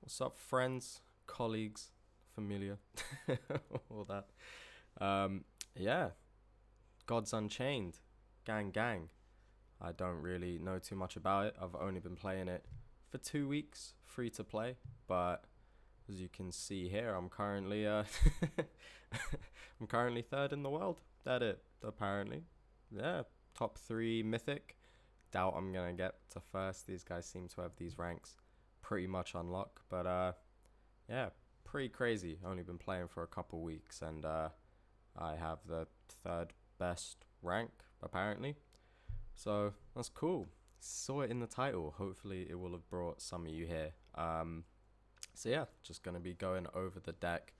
What's up, friends, colleagues, familiar, all that. Um, yeah, God's Unchained, gang. I don't really know too much about it. I've only been playing it for 2 weeks, free to play. But as you can see here, I'm currently I'm currently third in the world at it. Apparently, yeah, top three mythic. Doubt I'm gonna get to first. These guys seem to have these ranks pretty much unlocked, but yeah, pretty crazy. Only been playing for a couple weeks, and I have the third best rank apparently. So that's cool. Saw it in the title. Hopefully, it will have brought some of you here. So yeah, just gonna be going over the deck.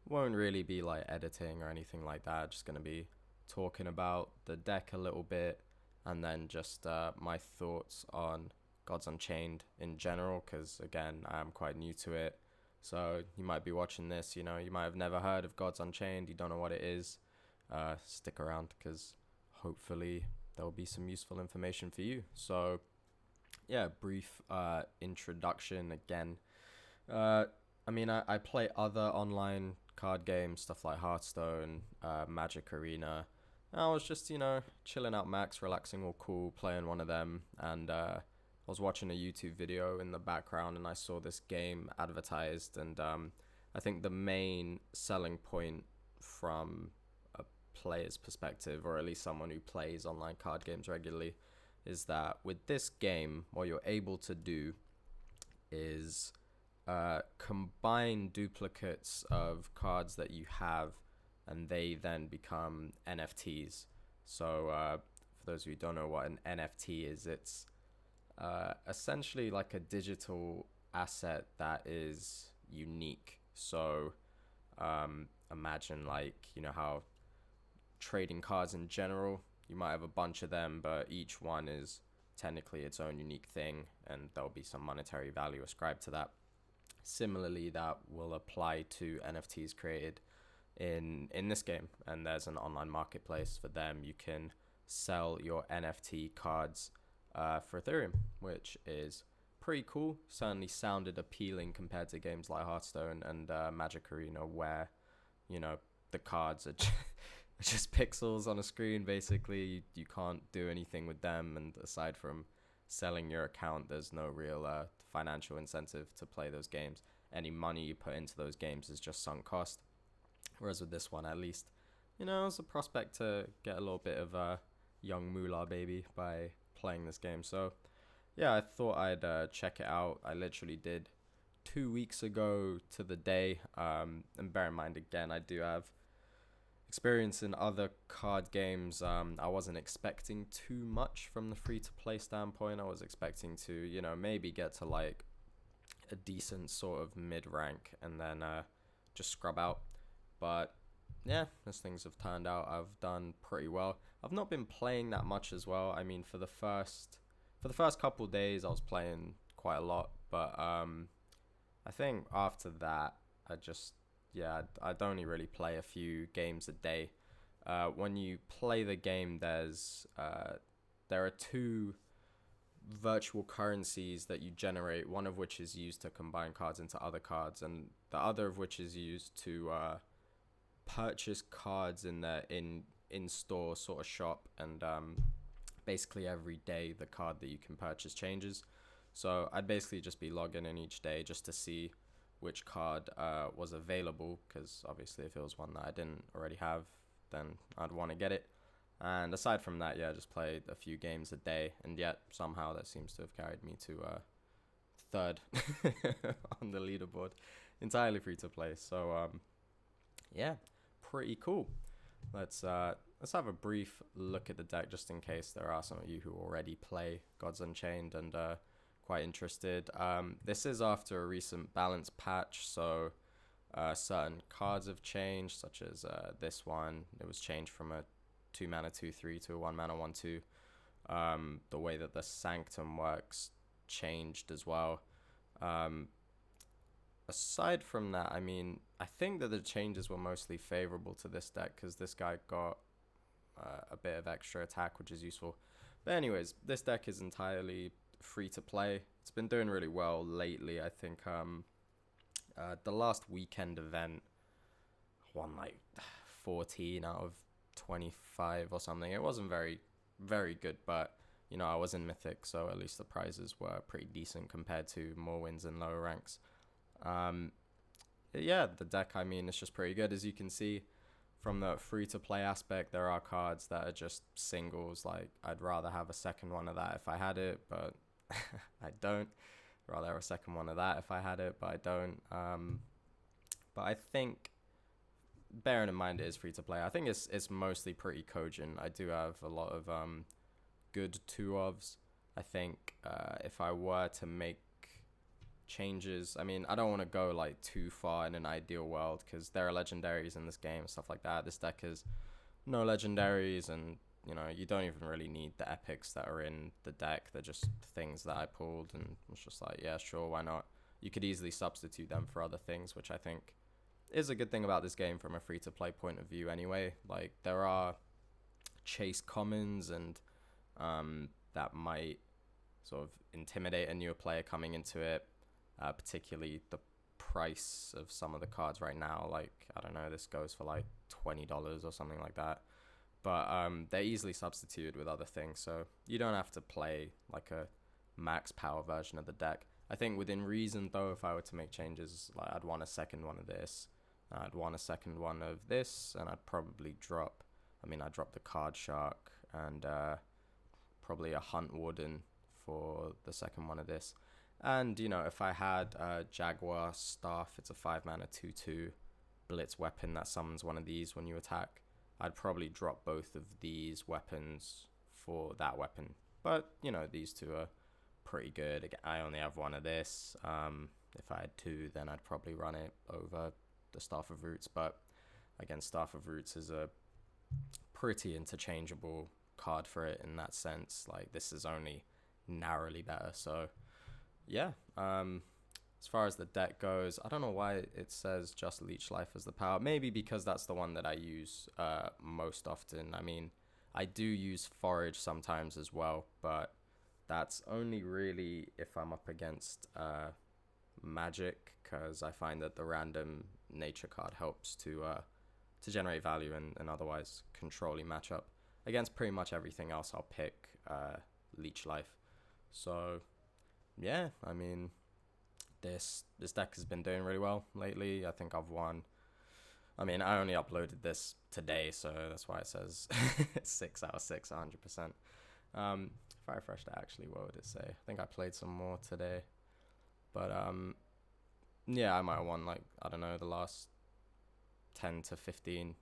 Won't really be like editing or anything like that. Just gonna be talking about the deck a little bit, and then just my thoughts on Gods Unchained in general. Because again, I am quite new to it. So you might be watching this. You might have never heard of Gods Unchained. You don't know what it is. Stick around because hopefully there will be some useful information for you. So yeah, brief introduction again. uh, I play other online card games, stuff like Hearthstone, Magic Arena. I was just, chilling out max, relaxing, all cool, playing one of them. And I was watching a YouTube video in the background and I saw this game advertised. And I think the main selling point from a player's perspective, or at least someone who plays online card games regularly, is that with this game, what you're able to do is combine duplicates of cards that you have, and they then become NFTs. So, for those of you who don't know what an NFT is, it's essentially like a digital asset that is unique. So, imagine like how trading cards in general, you might have a bunch of them, but each one is technically its own unique thing, and there'll be some monetary value ascribed to that. Similarly, that will apply to NFTs created in this game, and there's an online marketplace for them. You can sell your NFT cards for Ethereum, which is pretty cool. Certainly sounded appealing compared to games like Hearthstone and Magic Arena, where you know the cards are just pixels on a screen. Basically, you can't do anything with them, and aside from selling your account, there's no real financial incentive to play those games. Any money you put into those games is just sunk cost. Whereas with this one, at least, it's a prospect to get a little bit of a young moolah baby by playing this game. So yeah, I thought I'd check it out. I literally did 2 weeks ago to the day. And bear in mind, again, I do have experience in other card games. I wasn't expecting too much from the free to play standpoint. I was expecting to, maybe get to like a decent sort of mid rank and then just scrub out. But yeah, as things have turned out, I've done pretty well. I've not been playing that much as well. I mean, for the first couple days, I was playing quite a lot, but I think after that, I just yeah, I'd only really play a few games a day. When you play the game, there are two virtual currencies that you generate. One of which is used to combine cards into other cards, and the other of which is used to purchase cards in the in store sort of shop. And basically every day the card that you can purchase changes. So I'd basically just be logging in each day just to see which card was available, because obviously if it was one that I didn't already have, then I'd want to get it. And aside from that, yeah, I just played a few games a day, and yet somehow that seems to have carried me to third on the leaderboard, entirely free to play. So yeah, pretty cool. Let's have a brief look at the deck, just in case there are some of you who already play Gods Unchained and quite interested. This is after a recent balance patch, so certain cards have changed, such as this one. It was changed from a 2 mana 2/3 to a 1 mana 1/2. The way that the Sanctum works changed as well. Um, Aside from that, I think that the changes were mostly favorable to this deck because this guy got a bit of extra attack, which is useful. But anyways, this deck is entirely free to play. It's been doing really well lately. I think The last weekend event won like 14 out of 25 or something. It wasn't very good, but I was in Mythic, so at least the prizes were pretty decent compared to more wins in lower ranks. Yeah, the deck, I mean, it's just pretty good. As you can see from the free-to-play aspect, there are cards that are just singles. Like, I'd rather have a second one of that if I had it, but I don't. I'd rather have a second one of that if I had it, but I don't. But I think, bearing in mind it is free-to-play, I think it's mostly pretty cogent. I do have a lot of good two-ofs. I think if I were to make changes, I mean, I don't want to go like too far in an ideal world because there are legendaries in this game and stuff like that. This deck is no legendaries, and you don't even really need the epics that are in the deck. They're just things that I pulled, and it's just like, yeah, sure, why not? You could easily substitute them for other things, which I think is a good thing about this game from a free-to-play point of view anyway. Like, there are chase commons, and that might sort of intimidate a newer player coming into it, particularly the price of some of the cards right now. Like, I don't know, this goes for like $20 or something like that, but they're easily substituted with other things, so you don't have to play like a max power version of the deck. I think within reason, though, if I were to make changes, like, I'd want a second one of this, I'd want a second one of this, and I'd probably I'd drop the Card Shark and probably a Hunt Warden for the second one of this. And, if I had Jaguar Staff, it's a 5-mana 2/2 blitz weapon that summons one of these when you attack, I'd probably drop both of these weapons for that weapon. But, these two are pretty good. Again, I only have one of this. If I had two, then I'd probably run it over the Staff of Roots. But, again, Staff of Roots is a pretty interchangeable card for it in that sense. Like, this is only narrowly better, so yeah. As far as the deck goes, I don't know why it says just Leech Life as the power. Maybe because that's the one that I use most often. I mean, I do use Forage sometimes as well, but that's only really if I'm up against Magic, because I find that the random nature card helps to generate value and otherwise controlling matchup. Against pretty much everything else, I'll pick Leech Life. So yeah, I mean, this deck has been doing really well lately. I think I've won. I mean, I only uploaded this today, so that's why it says 6 out of 6, 100%. If I refreshed it, actually, what would it say? I think I played some more today. But, yeah, I might have won, like, I don't know, the last 10 to 15.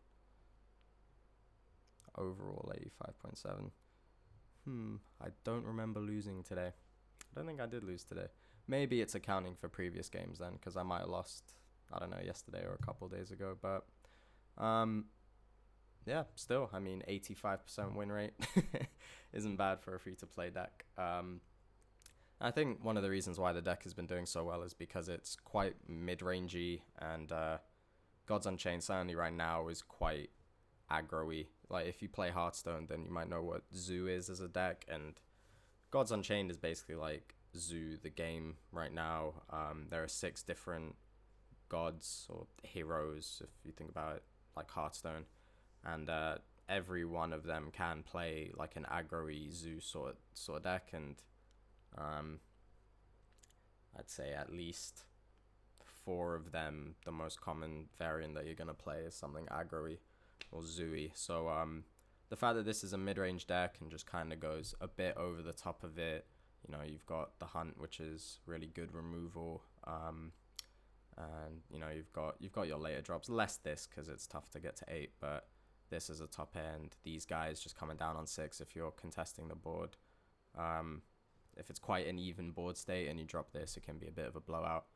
Overall, 85.7. I don't remember losing today. I don't think I did lose today. Maybe it's accounting for previous games then, because I might have lost, I don't know, yesterday or a couple days ago. But, yeah, still, I mean, 85% win rate isn't bad for a free-to-play deck. I think one of the reasons why the deck has been doing so well is because it's quite mid-rangey, and Gods Unchained certainly right now is quite aggro-y. Like, if you play Hearthstone, then you might know what Zoo is as a deck, and Gods Unchained is basically like Zoo, the game right now. There are 6 different gods or heroes, if you think about it, like Hearthstone, and every one of them can play like an aggro-y Zoo sort of deck, and I'd say at least 4 of them, the most common variant that you're gonna play is something aggro-y or Zoo-y. So the fact that this is a mid-range deck and just kind of goes a bit over the top of it, you've got the Hunt, which is really good removal, and you've got your later drops, less this because it's tough to get to 8, but this is a top end. These guys just coming down on 6 if you're contesting the board. If it's quite an even board state and you drop this, it can be a bit of a blowout.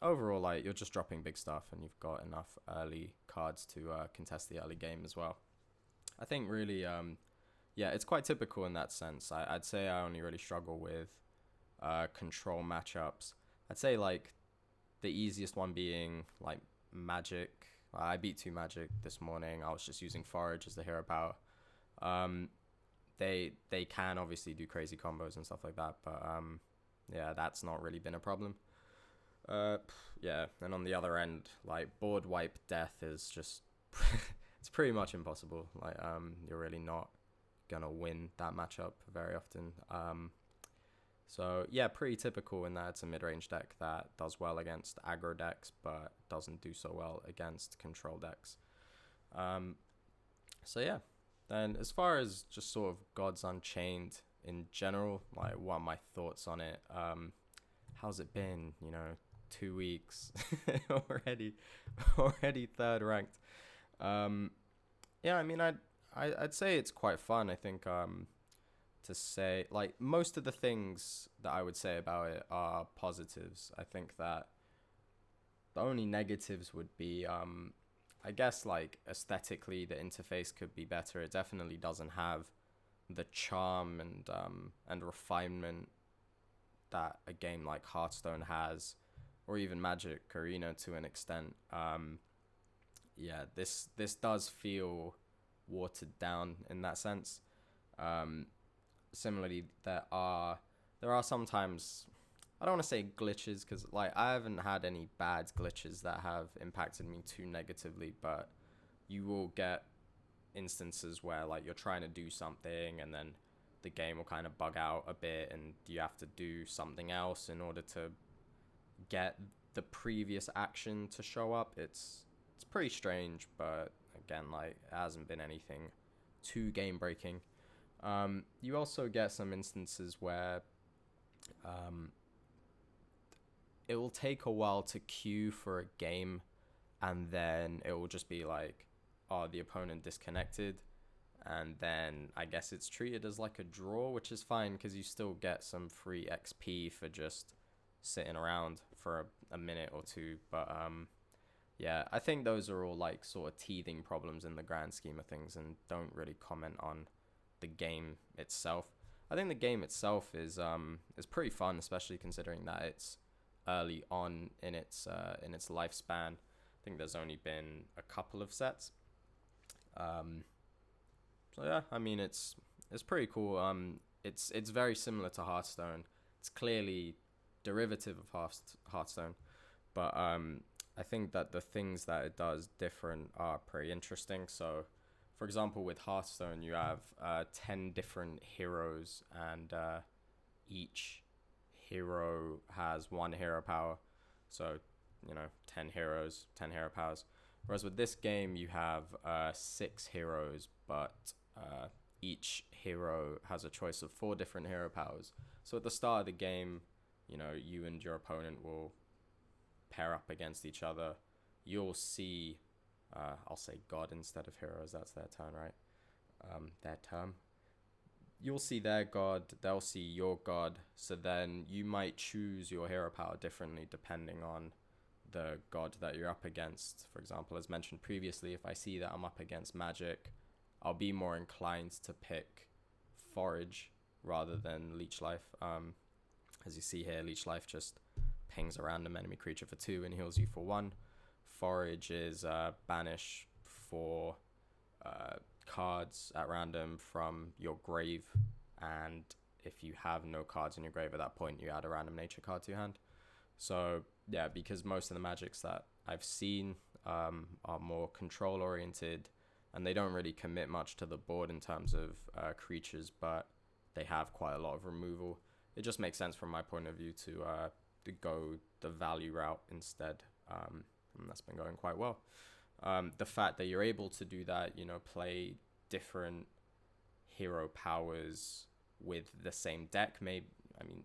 Overall, like, you're just dropping big stuff, and you've got enough early cards to contest the early game as well. I think really, yeah, it's quite typical in that sense. I'd say I only really struggle with control matchups. I'd say, like, the easiest one being, like, Magic. I beat 2 Magic this morning. I was just using Forage as the hero power. They can obviously do crazy combos and stuff like that, but yeah, that's not really been a problem. Yeah, and on the other end, like board wipe death is just it's pretty much impossible. Like you're really not gonna win that matchup very often. So yeah, pretty typical in that it's a mid-range deck that does well against aggro decks, but doesn't do so well against control decks. So yeah, then as far as just sort of Gods Unchained in general, like what are my thoughts on it? How's it been? 2 weeks already, already third ranked. Yeah, I mean, I'd say it's quite fun. I think to say like most of the things that I would say about it are positives. I think that the only negatives would be I guess like aesthetically the interface could be better. It definitely doesn't have the charm and refinement that a game like Hearthstone has, or even Magic Arena to an extent. Yeah, this does feel watered down in that sense. Similarly, there are sometimes, I don't want to say glitches because like I haven't had any bad glitches that have impacted me too negatively, but you will get instances where like you're trying to do something and then the game will kind of bug out a bit and you have to do something else in order to get the previous action to show up. It's pretty strange, but again, like it hasn't been anything too game breaking. You also get some instances where it will take a while to queue for a game, and then it will just be like, oh, the opponent disconnected, and then I guess it's treated as like a draw, which is fine because you still get some free XP for just sitting around for a minute or two. But yeah, I think those are all like sort of teething problems in the grand scheme of things, and don't really comment on the game itself. I think the game itself is pretty fun, especially considering that it's early on in its lifespan. I think there's only been a couple of sets. So yeah, I mean it's pretty cool. It's very similar to Hearthstone. It's clearly derivative of Hearthstone, but I think that the things that it does different are pretty interesting. So, for example, with Hearthstone, you have 10 different heroes, and each hero has one hero power. So, 10 heroes, 10 hero powers. Whereas with this game, you have 6 heroes, but each hero has a choice of 4 different hero powers. So at the start of the game, you and your opponent will pair up against each other. You'll see, I'll say God instead of heroes, that's their turn, right? Their term. You'll see their God, they'll see your God, so then you might choose your hero power differently depending on the God that you're up against. For example, as mentioned previously, if I see that I'm up against Magic, I'll be more inclined to pick Forage rather than Leech Life. As you see here, Leech Life just pings a random enemy creature for 2 and heals you for 1. Forage is banish for cards at random from your grave, and if you have no cards in your grave at that point, you add a random nature card to your hand. So yeah, because most of the magics that I've seen are more control oriented, and they don't really commit much to the board in terms of creatures, but they have quite a lot of removal. It just makes sense from my point of view to go the value route instead, and that's been going quite well. The fact that you're able to do that, play different hero powers with the same deck,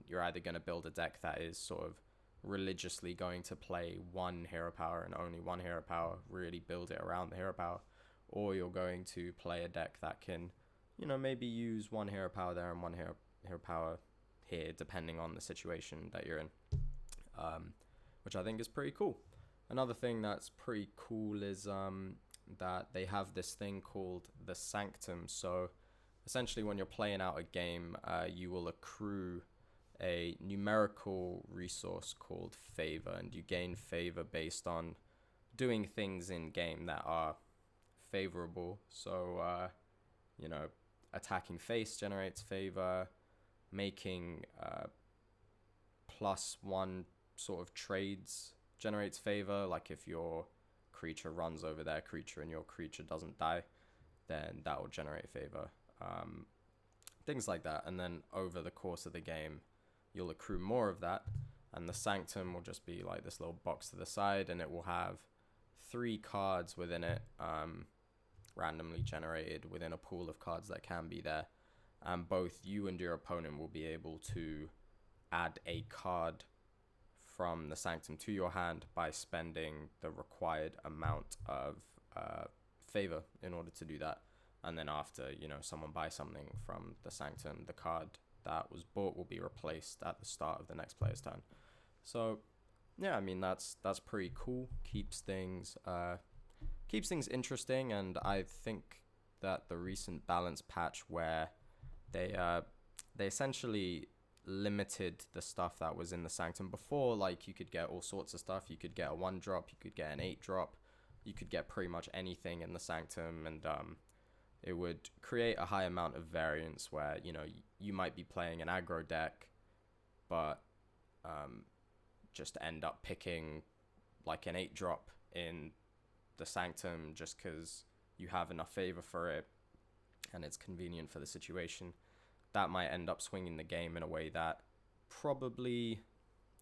you're either going to build a deck that is sort of religiously going to play one hero power and only one hero power, really build it around the hero power, or you're going to play a deck that can, maybe use one hero power there and one hero power here, depending on the situation that you're in, which I think is pretty cool. Another thing that's pretty cool is that they have this thing called the Sanctum. So essentially when you're playing out a game, you will accrue a numerical resource called favor, and you gain favor based on doing things in game that are favorable. So attacking face generates favor, making +1 sort of trades generates favor. Like if your creature runs over their creature and your creature doesn't die, then that will generate favor. Things like that. And then over the course of the game, you'll accrue more of that. And the Sanctum will just be like this little box to the side, and it will have 3 cards within it, randomly generated within a pool of cards that can be there. And both you and your opponent will be able to add a card from the Sanctum to your hand by spending the required amount of favor in order to do that. And then after, someone buys something from the Sanctum, the card that was bought will be replaced at the start of the next player's turn. So, yeah, I mean, that's pretty cool. Keeps things interesting, and I think that the recent balance patch where they essentially limited the stuff that was in the Sanctum before. Like, you could get all sorts of stuff. You could get a 1-drop, you could get an 8-drop, you could get pretty much anything in the Sanctum, and it would create a high amount of variance where, you might be playing an aggro deck, but just end up picking like an 8-drop in the Sanctum just because you have enough favor for it and it's convenient for the situation. That might end up swinging the game in a way that probably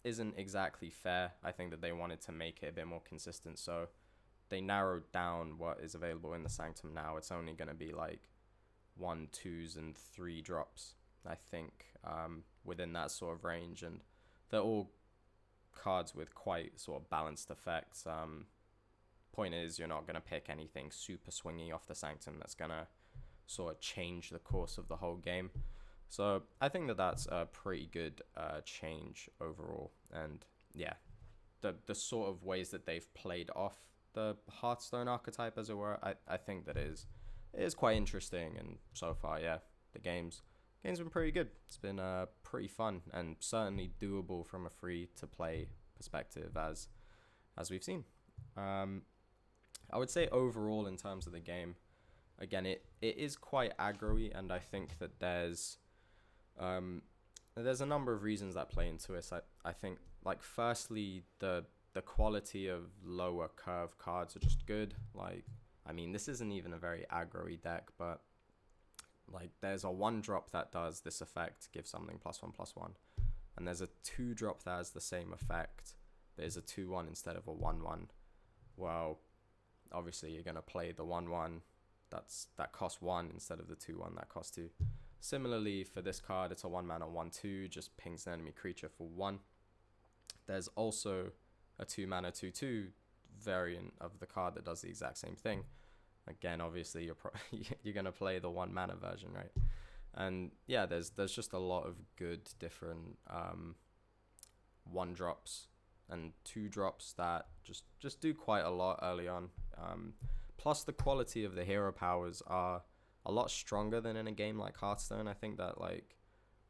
isn't exactly fair. I think that they wanted to make it a bit more consistent, so they narrowed down what is available in the Sanctum now. It's only going to be like 1, 2s, and 3 drops, I think, within that sort of range, and they're all cards with quite sort of balanced effects. Point is, you're not going to pick anything super swingy off the Sanctum that's going to sort of change the course of the whole game. So I think that that's a pretty good change overall. And yeah, the sort of ways that they've played off the Hearthstone archetype, as it were, I think that it is quite interesting. And so far, yeah, the game's been pretty good. It's been pretty fun and certainly doable from a free to play perspective, as we've seen. I would say overall, in terms of the game, again, it is quite aggro-y, and I think that there's a number of reasons that play into it. I think, like, firstly, the quality of lower curve cards are just good. Like, I mean, this isn't even a very aggro-y deck, but like, there's a 1-drop that does this effect, give something +1/+1, and there's a 2-drop that has the same effect, but is a 2/1 instead of a 1/1. Well, obviously you're gonna play the 1/1 that costs 1 instead of the 2/1 that costs 2. Similarly, for this card, it's a 1-mana 1/2, just pings an enemy creature for 1. There's also a 2-mana 2/2 variant of the card that does the exact same thing. Again, obviously you're gonna play the 1-mana version, right? And yeah, there's just a lot of good different 1-drops and 2-drops that just do quite a lot early on. Plus, the quality of the hero powers are a lot stronger than in a game like Hearthstone. I think that, like,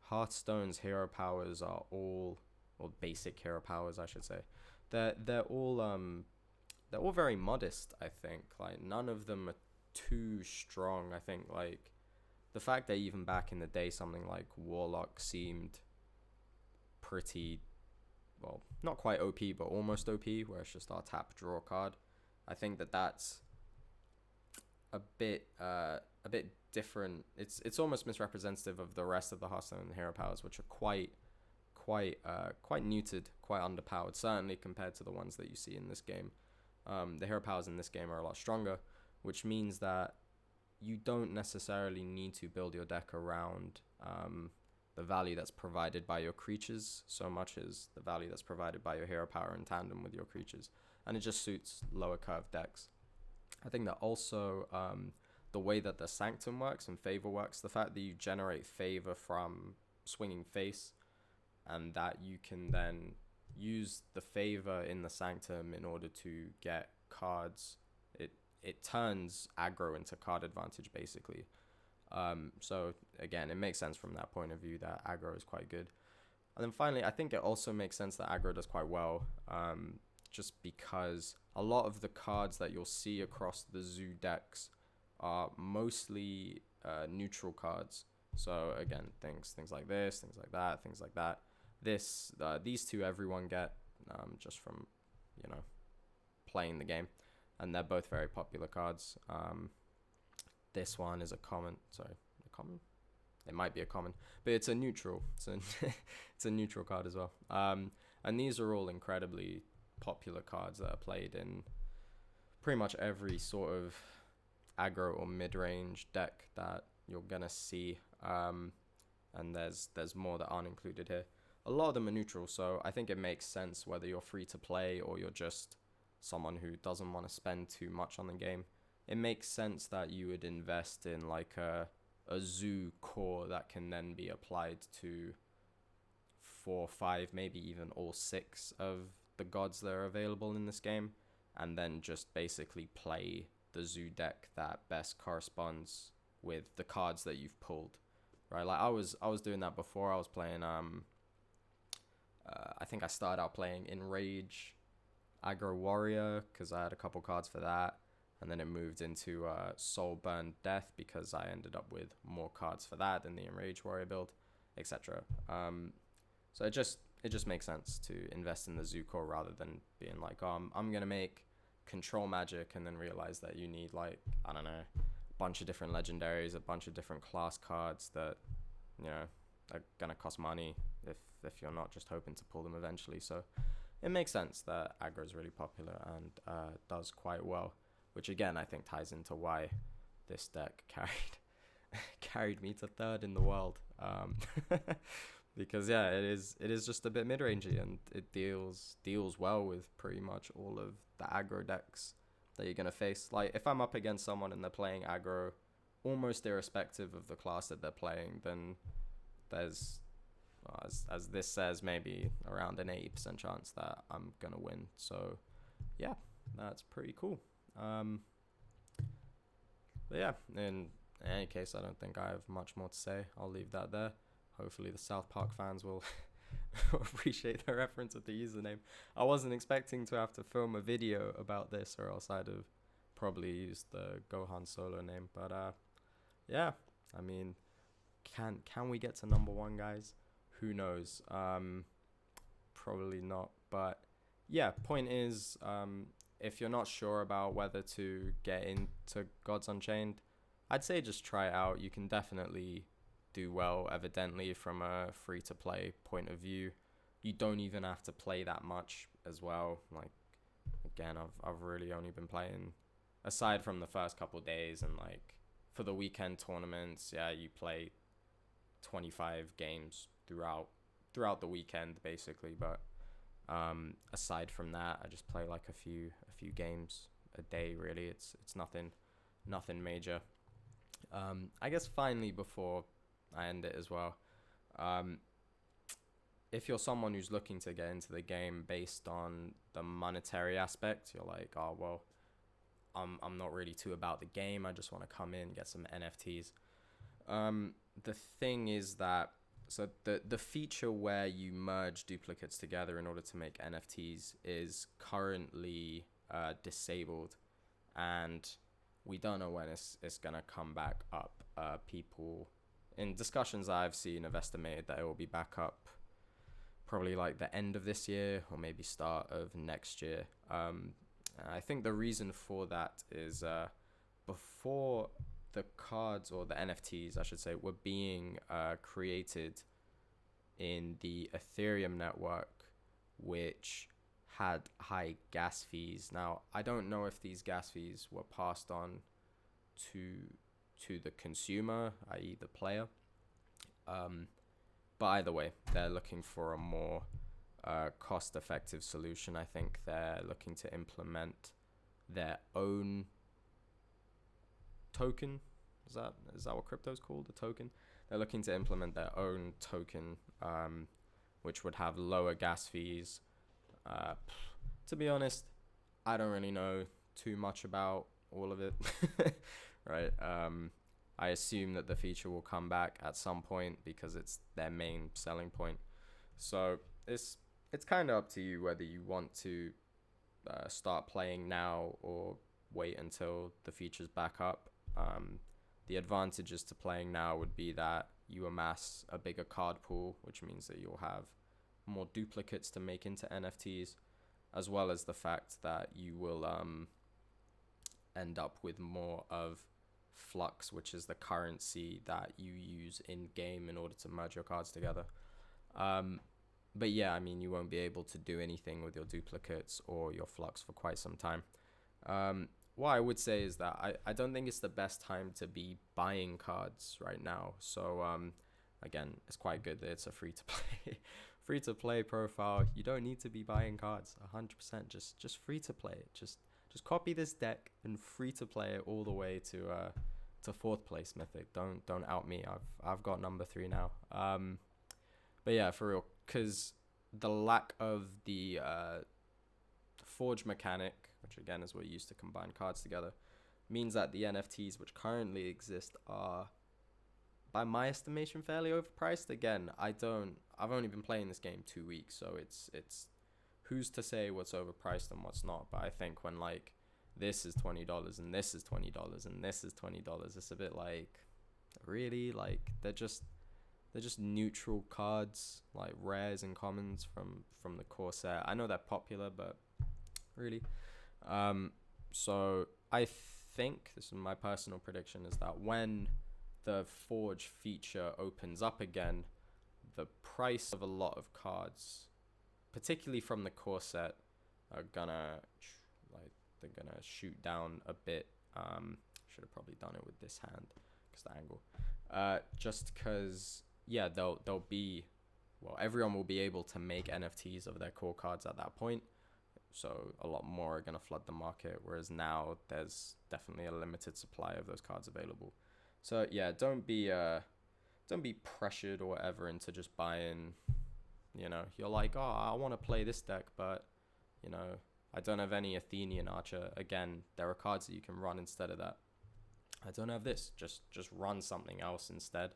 Hearthstone's hero powers are all, or basic hero powers, I should say, they're all very modest. I think, like, none of them are too strong. I think, like, the fact that even back in the day something like Warlock seemed pretty, well, not quite OP, but almost OP, where it's just our tap, draw a card. I think that that's a bit different. It's almost misrepresentative of the rest of the Hearthstone hero powers, which are quite neutered, quite underpowered, certainly compared to the ones that you see in this game. The hero powers in this game are a lot stronger, which means that you don't necessarily need to build your deck around the value that's provided by your creatures so much as the value that's provided by your hero power in tandem with your creatures. And it just suits lower curve decks. I think that also the way that the Sanctum works and favor works, the fact that you generate favor from swinging face, and that you can then use the favor in the Sanctum in order to get cards, it turns aggro into card advantage, basically. So again, it makes sense from that point of view that aggro is quite good. And then finally, I think it also makes sense that aggro does quite well, just because a lot of the cards that you'll see across the zoo decks are mostly neutral cards. So again, things like this, things like that, things like that. These two everyone get. just from, you know, playing the game. And they're both very popular cards. This one is a common. Sorry, a common? It might be a common, but it's a neutral. It's a neutral card as well. And these are all incredibly popular cards that are played in pretty much every sort of aggro or mid-range deck that you're gonna see. And there's more that aren't included here. A lot of them are neutral, so I think it makes sense whether you're free to play or you're just someone who doesn't want to spend too much on the game. It makes sense that you would invest in like a zoo core that can then be applied to 4, 5, maybe even all 6 of the gods that are available in this game, and then just basically play the zoo deck that best corresponds with the cards that you've pulled, right? Like I was doing that before. I was playing I think I started out playing Enrage Aggro Warrior because I had a couple cards for that, and then it moved into Soul Burn Death because I ended up with more cards for that than the Enrage Warrior build, etc. So it just makes sense to invest in the zoo core rather than being like, oh, I'm gonna make control magic and then realize that you need, like, I don't know, a bunch of different legendaries, a bunch of different class cards that, you know, are gonna cost money if you're not just hoping to pull them eventually. So it makes sense that aggro is really popular and does quite well, which again I think ties into why this deck carried me to 3rd in the world. Because yeah, it is just a bit mid-rangey, and it deals well with pretty much all of the aggro decks that you're gonna face. Like if I'm up against someone and they're playing aggro, almost irrespective of the class that they're playing, then there's, as this says, maybe around an 80% chance that I'm gonna win. So yeah, that's pretty cool. But yeah, in any case, I don't think I have much more to say. I'll leave that there. Hopefully the South Park fans will appreciate the reference of the username. I wasn't expecting to have to film a video about this, or else I'd have probably used the GohanSolo name. But yeah, I mean, can we get to number 1, guys? Who knows? Probably not. But yeah, point is, if you're not sure about whether to get into Gods Unchained, I'd say just try it out. You can definitely do well, evidently, from a free-to-play point of view. You don't even have to play that much as well. Like, again, I've really only been playing, aside from the first couple days, and like for the weekend tournaments, yeah, you play 25 games throughout the weekend basically. But aside from that, I just play like a few games a day. Really, it's nothing major. I guess finally, before I end it as well, if you're someone who's looking to get into the game based on the monetary aspect, you're like, oh well, I'm not really too about the game, I just want to come in, get some NFTs. The thing is that, so the feature where you merge duplicates together in order to make NFTs is currently disabled, and we don't know when it's gonna come back up. People in discussions I've seen have estimated that it will be back up probably like the end of this year or maybe start of next year. I think the reason for that is before the cards, or the NFTs I should say, were being created in the Ethereum network, which had high gas fees. Now, I don't know if these gas fees were passed on to the consumer, i.e. the player. But either way, they're looking for a more cost-effective solution. I think they're looking to implement their own token. Is that what crypto's called? A token? They're looking to implement their own token, which would have lower gas fees. To be honest, I don't really know too much about all of it, right? I assume that the feature will come back at some point because it's their main selling point. So it's kind of up to you whether you want to start playing now or wait until the feature's back up. The advantages to playing now would be that you amass a bigger card pool, which means that you'll have more duplicates to make into NFTs, as well as the fact that you will end up with more of Flux, which is the currency that you use in game in order to merge your cards together. But yeah, I mean, you won't be able to do anything with your duplicates or your Flux for quite some time. What I would say is that I don't think it's the best time to be buying cards right now. So again, it's quite good that it's a free to play profile. You don't need to be buying cards 100%. Just free to play it. Just copy this deck and free to play it all the way to 4th place mythic. Don't out me. I've got number 3 now. But yeah, for real, because the lack of the forge mechanic, which again is what you use to combine cards together, means that the NFTs which currently exist are, by my estimation, fairly overpriced. Again, I've only been playing this game 2 weeks, so it's who's to say what's overpriced and what's not. But I think when like this is $20 and this is $20 and this is $20, it's a bit like, really, like they're just neutral cards, like rares and commons from the core set. I know they're popular, but really. So I think, this is my personal prediction, is that when the Forge feature opens up again, the price of a lot of cards, particularly from the core set, are gonna they're gonna shoot down a bit. Should have probably done it with this hand because the angle. Just because, yeah, they'll be, well, everyone will be able to make NFTs of their core cards at that point. So a lot more are gonna flood the market, whereas now there's definitely a limited supply of those cards available. So yeah, don't be pressured or whatever into just buying. You know, you're like, oh, I want to play this deck, but you know, I don't have any Athenian Archer. Again, there are cards that you can run instead of that. I don't have this. Just run something else instead.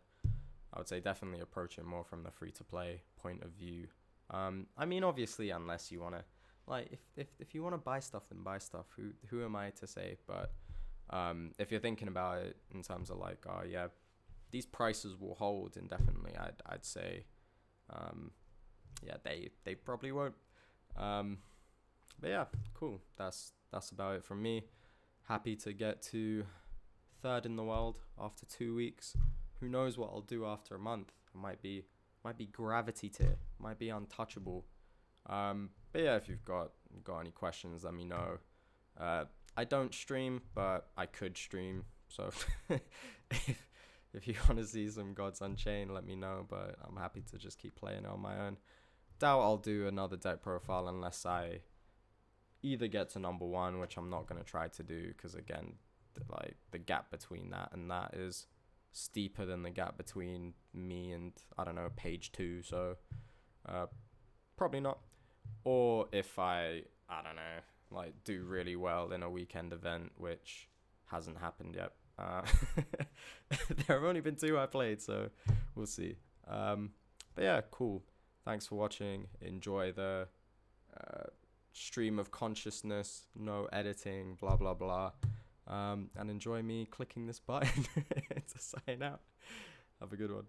I would say definitely approach it more from the free-to-play point of view. I mean, obviously, unless you want to, like, if you want to buy stuff, then buy stuff. Who am I to say? But if you're thinking about it in terms of like, oh yeah, these prices will hold indefinitely, I'd say, yeah, they probably won't. But yeah, cool. That's about it from me. Happy to get to 3rd in the world after 2 weeks. Who knows what I'll do after a month? I might be gravity tier, might be untouchable. But yeah, if you've got any questions, let me know. I don't stream, but I could stream. So if you want to see some Gods Unchained, let me know. But I'm happy to just keep playing it on my own. Doubt I'll do another deck profile unless I either get to number 1, which I'm not going to try to do, because again, the gap between that and that is steeper than the gap between me and, I don't know, page 2. So probably not. Or if I don't know, like do really well in a weekend event, which hasn't happened yet. There have only been 2 I played, so we'll see. But yeah, cool. Thanks for watching. Enjoy the stream of consciousness, no editing, blah blah blah, and enjoy me clicking this button to sign out. Have a good one.